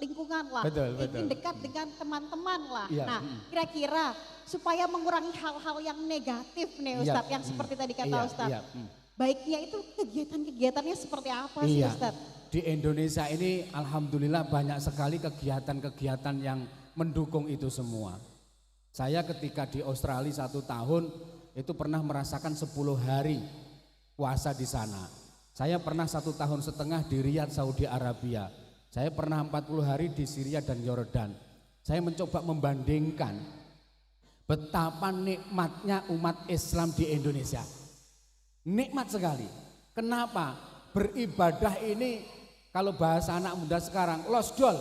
lingkungan lah, Betul, ingin betul. dekat dengan teman-teman lah. Iya, Nah, kira-kira supaya mengurangi hal-hal yang negatif nih Iya, Ustadz, yang seperti tadi kata iya, Ustadz. iya, Baiknya itu kegiatan-kegiatannya seperti apa sih Iya, Ustadz? di Indonesia ini alhamdulillah banyak sekali kegiatan-kegiatan yang mendukung itu semua. Saya ketika di Australia 1 tahun itu pernah merasakan 10 hari puasa di sana. Saya pernah 1,5 tahun di Riyadh, Saudi Arabia. Saya pernah 40 hari di Syria dan Yordan. Saya mencoba membandingkan betapa nikmatnya umat Islam di Indonesia. Nikmat sekali. Kenapa? Beribadah ini kalau bahasa anak muda sekarang losdol.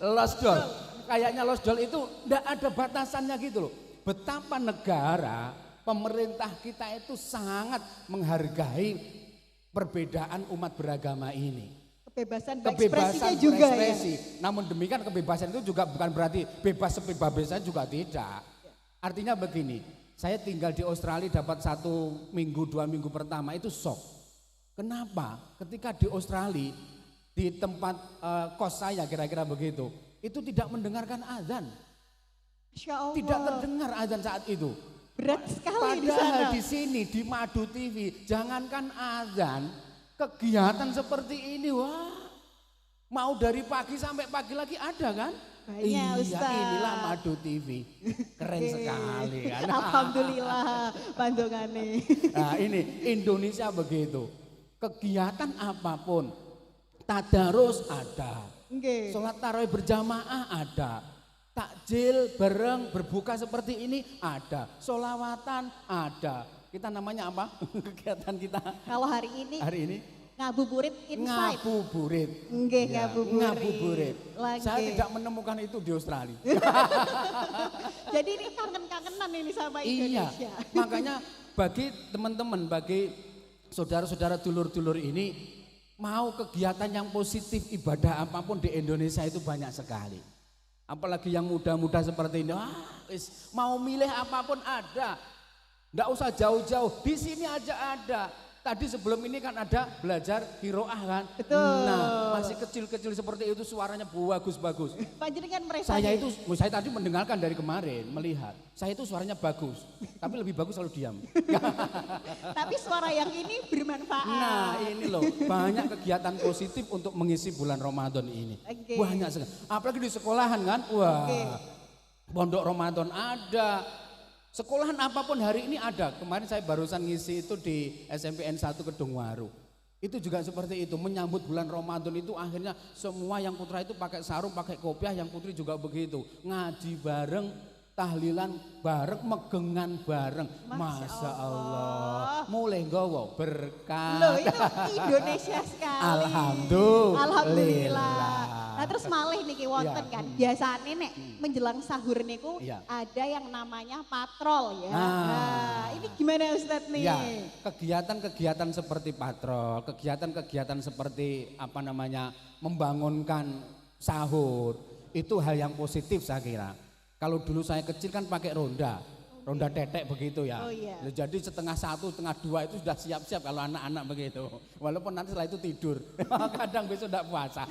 Losdol. Kayaknya losdol itu enggak ada batasannya gitu loh. Betapa negara, pemerintah kita itu sangat menghargai perbedaan umat beragama ini. Kebebasan Kebebasan berekspresinya juga berekspresi. ya. Namun demikian kebebasan itu juga bukan berarti bebas sebebas juga tidak. Artinya begini, saya tinggal di Australia dapat 1 minggu 2 minggu pertama itu shock. Kenapa? Ketika di Australia di tempat kos saya kira-kira begitu, itu tidak mendengarkan azan. Masya Allah. Tidak terdengar azan saat itu. Berat sekali di sana. Padahal di sini di Madu TV, jangankan azan, kegiatan seperti ini, wah, mau dari pagi sampai pagi lagi ada kan? Banyak, Iya, Ustaz. inilah Madu TV, keren sekali kan? Alhamdulillah bandungannya. Nah ini Indonesia begitu, kegiatan apapun, tadarus ada, Nggih. sholat tarawih berjamaah ada, takjil bareng berbuka seperti ini ada, sholawatan ada. Kita namanya apa? Kegiatan kita Kalau hari ini ngabuburit inside. ngabuburit. Nggih, Ya, ngabuburit. ngabuburit. Lagi. Saya tidak menemukan itu di Australia. Jadi ini kangen-kangenan ini sama Iya, Indonesia. makanya bagi teman-teman, bagi saudara-saudara dulur-dulur ini, mau kegiatan yang positif ibadah apapun di Indonesia itu banyak sekali. Apalagi yang muda-muda seperti ini, mau milih apapun ada. Nggak usah jauh-jauh, di sini aja ada. Tadi sebelum ini kan ada belajar kiroah kan. Betul. Nah, masih kecil-kecil seperti itu suaranya bagus-bagus. Panjenengan mereka. Saya tadi mendengarkan dari kemarin, melihat. Saya itu suaranya bagus, tapi lebih bagus kalau diam. Tapi suara yang ini bermanfaat. Nah ini loh, banyak kegiatan positif untuk mengisi bulan Ramadan ini. Oke. Banyak sekali. Apalagi di sekolahan kan, wah, Oke. pondok Ramadan ada. Sekolahan apapun hari ini ada. Kemarin saya barusan ngisi itu di SMPN 1 Kedungwaru. Itu juga seperti itu, menyambut bulan Ramadan itu akhirnya semua yang putra itu pakai sarung, pakai kopiah, yang putri juga begitu. Ngaji bareng, tahlilan bareng, megengan bareng. Masya Allah. Mulai nggawa berkah. Loh itu Indonesia sekali. Alhamdulillah. Nah terus malih niki wonten Iya. kan. Biasanya nek menjelang sahur niku Iya. ada yang namanya patrol ya. Nah. Nah, ini gimana Ustadz nih? Ya, kegiatan-kegiatan seperti patrol, kegiatan-kegiatan seperti apa namanya membangunkan sahur, itu hal yang positif saya kira. Kalau dulu saya kecil kan pakai ronda tetek begitu ya. Oh iya. Jadi 1:30, 1:30 itu sudah siap-siap kalau anak-anak begitu. Walaupun nanti setelah itu tidur, kadang besok tidak puasa.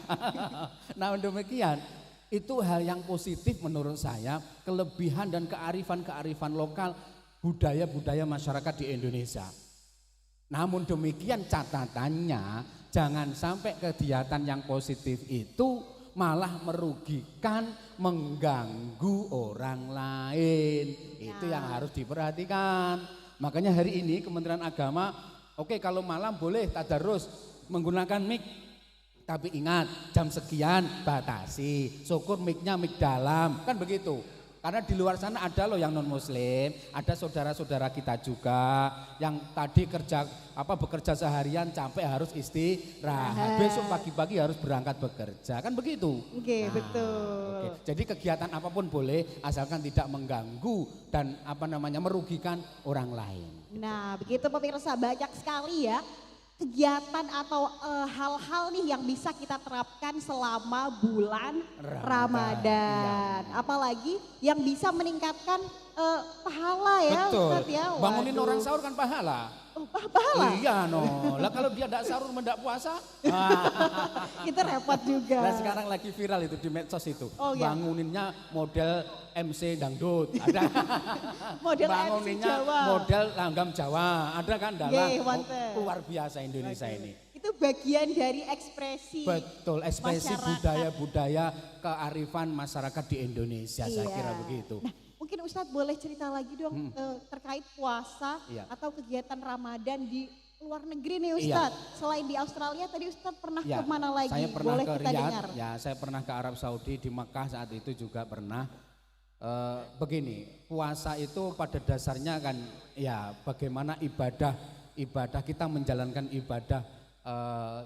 Nah demikian, itu hal yang positif menurut saya, kelebihan dan kearifan-kearifan lokal, budaya-budaya masyarakat di Indonesia. Namun demikian catatannya, jangan sampai kegiatan yang positif itu malah merugikan, mengganggu orang lain. Itu yang harus diperhatikan. Makanya hari ini Kementerian Agama, oke kalau malam boleh tadarus menggunakan mic. Tapi ingat jam sekian batasi, syukur mic-nya mic dalam, kan begitu. Karena di luar sana ada loh yang non muslim, ada saudara-saudara kita juga yang tadi bekerja seharian capek harus istirahat. Besok pagi-pagi harus berangkat bekerja, kan begitu. Oke, betul. Oke. Jadi kegiatan apapun boleh asalkan tidak mengganggu dan merugikan orang lain. Nah begitu pemirsa, banyak sekali ya kegiatan atau hal-hal nih yang bisa kita terapkan selama bulan Ramadan. Apalagi yang bisa meningkatkan pahala ya Betul. Ustadz ya. Bangunin Waduh. orang sahur kan pahala. Oh, pahala. Iya no, lah kalau dia tidak sahur mendak puasa, Itu repot juga. nah sekarang lagi viral itu di medsos itu, Oh, iya. banguninnya model MC dangdut, ada Model MC banguninnya Jawa. model langgam Jawa, ada kan dalam Nggih, wonten. luar biasa Indonesia ini. Itu bagian dari ekspresi. Betul, ekspresi masyarakat. budaya-budaya kearifan masyarakat di Indonesia, saya Iya. kira begitu. Nah, mungkin Ustadz boleh cerita lagi dong terkait puasa Iya. atau kegiatan Ramadan di luar negeri nih Iya. Ustadz. Selain di Australia tadi Ustadz pernah Ya, kemana lagi? saya pernah boleh ke kita Riyadh, dengar. ya saya pernah ke Arab Saudi, di Mekah saat itu juga pernah. Begini, puasa itu pada dasarnya kan ya bagaimana ibadah kita menjalankan ibadah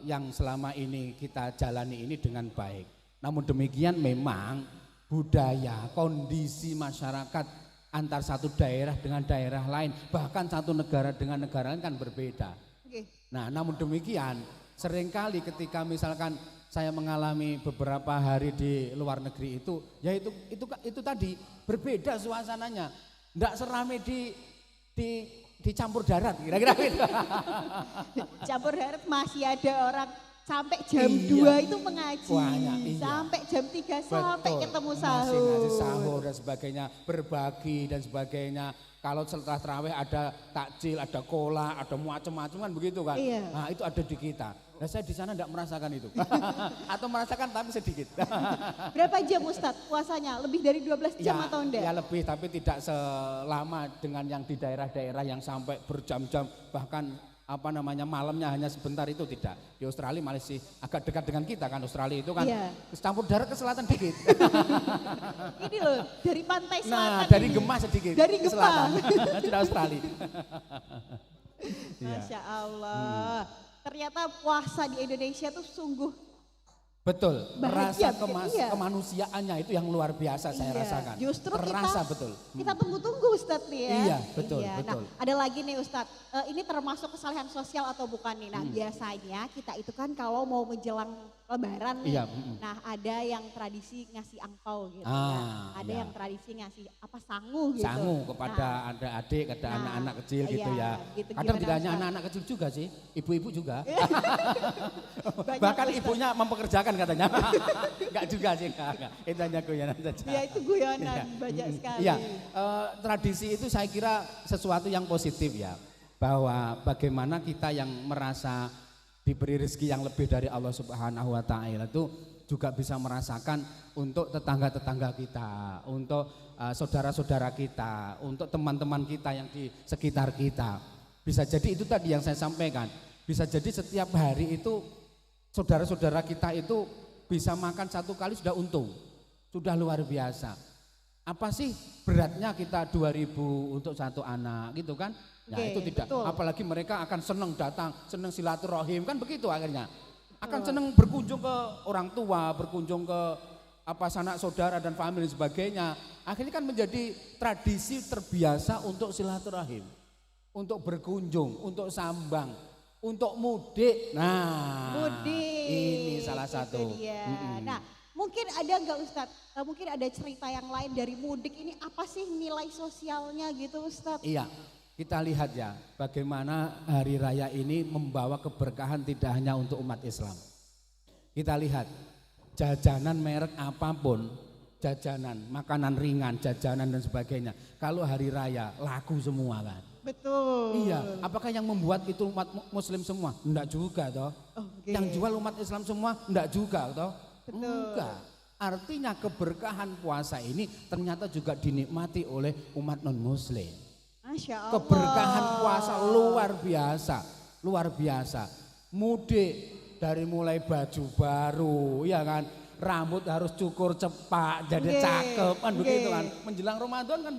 yang selama ini kita jalani ini dengan baik. Namun demikian memang budaya, kondisi masyarakat antar satu daerah dengan daerah lain, bahkan satu negara dengan negara lain kan berbeda. Oke. Nah, namun demikian seringkali ketika misalkan saya mengalami beberapa hari di luar negeri itu, ya itu tadi berbeda suasananya, enggak serame di campur darat kira-kira gitu. Campur darat masih ada orang sampai jam Iya. 2 itu mengaji. Banyak, iya. Sampai jam 3 sampai Betul. ketemu Masih sahur. ngasih sahur dan sebagainya, berbagi dan sebagainya. Kalau setelah terawih ada takjil, ada kola, ada macam-macam kan begitu kan. Iya. Nah itu ada di kita. Nah saya di sana tidak merasakan itu. Atau merasakan tapi sedikit. Berapa jam Ustadz puasanya? Lebih dari 12 jam atau enggak? Ya lebih tapi tidak selama dengan yang di daerah-daerah yang sampai berjam-jam bahkan malamnya hanya sebentar itu tidak. Di Australia masih agak dekat dengan kita kan, Australia itu kan Iya. campur darat ke selatan dikit. Ini loh dari pantai selatan. Nah dari ini. Gemah sedikit Dari ke Gemah. selatan di Australia. Iya. Masya Allah. Ternyata puasa di Indonesia tuh sungguh Betul, bahagia, rasa iya. kemanusiaannya itu yang luar biasa saya Iya, rasakan. Justru terasa kita, betul. Kita tunggu-tunggu Ustadz nih ya. Iya, betul, Iya. betul. Nah, ada lagi nih Ustadz, ini termasuk kesalahan sosial atau bukan nih? Nah biasanya kita itu kan kalau mau menjelang Lebaran nih, Iya, nah ada yang tradisi ngasih angpau gitu Ah, ya. Ada iya. yang tradisi ngasih apa sangu gitu. Sangu kepada Nah, ada adik, ada Nah, anak-anak kecil gitu iya, ya. gitu. Kadang Gimana, tidak hanya Ustaz? anak-anak kecil juga sih, ibu-ibu juga. Banyak, Bahkan Ustaz. ibunya mempekerjakan katanya. Enggak juga sih, enggak. Itu hanya guyonan saja. Ya itu guyonan Iya. banyak sekali. Iya, tradisi itu saya kira sesuatu yang positif ya. Bahwa bagaimana kita yang merasa diberi rezeki yang lebih dari Allah Subhanahu wa taala itu juga bisa merasakan untuk tetangga-tetangga kita, untuk saudara-saudara kita, untuk teman-teman kita yang di sekitar kita. Bisa jadi itu tadi yang saya sampaikan. Bisa jadi setiap hari itu saudara-saudara kita itu bisa makan satu kali sudah untung. Sudah luar biasa. Apa sih beratnya kita 2.000 untuk satu anak gitu kan? Nah Oke, itu tidak, betul. apalagi mereka akan senang datang, senang silaturahim kan begitu akhirnya. Akan senang berkunjung ke orang tua, berkunjung ke sanak saudara dan famili dan sebagainya. Akhirnya kan menjadi tradisi terbiasa untuk silaturahim, untuk berkunjung, untuk sambang, untuk mudik. Nah, Mudik. ini salah Itu satu. dia. Mm-mm. Nah, mungkin ada nggak Ustadz? Mungkin ada cerita yang lain dari mudik ini apa sih nilai sosialnya gitu Ustadz? Iya, kita lihat ya bagaimana hari raya ini membawa keberkahan tidak hanya untuk umat Islam. Kita lihat jajanan merek apapun, jajanan, makanan ringan, jajanan dan sebagainya. Kalau hari raya laku semua kan. Betul. Iya, apakah yang membuat itu umat muslim semua? Enggak juga toh. Oke. Yang jual umat Islam semua? Enggak juga toh. Betul. Enggak. Artinya keberkahan puasa ini ternyata juga dinikmati oleh umat non muslim. Masya Allah. Keberkahan puasa luar biasa, luar biasa. Mudik dari mulai baju baru, ya kan, rambut harus cukur cepak, jadi Nggih, cakep kan begitu nggih. kan. Menjelang Ramadan kan,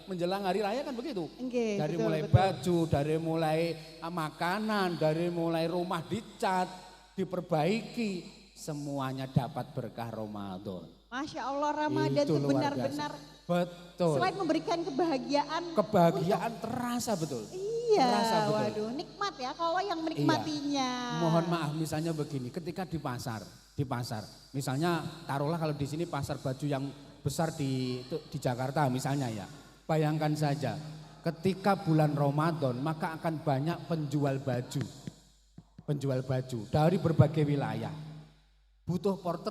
menjelang hari raya kan begitu. Nggih, Dari betul, mulai betul. baju, dari mulai makanan, dari mulai rumah dicat, diperbaiki, semuanya dapat berkah Ramadan. Masya Allah Ramadan Itu itu luar benar-benar Betul. selain memberikan kebahagiaan. Kebahagiaan terasa betul. Iya, Terasa betul. waduh nikmat ya kalau yang menikmatinya. Mohon maaf misalnya begini, ketika di pasar, misalnya taruhlah kalau di sini pasar baju yang besar di Jakarta misalnya ya, bayangkan saja ketika bulan Ramadan maka akan banyak penjual baju dari berbagai wilayah. Butuh porter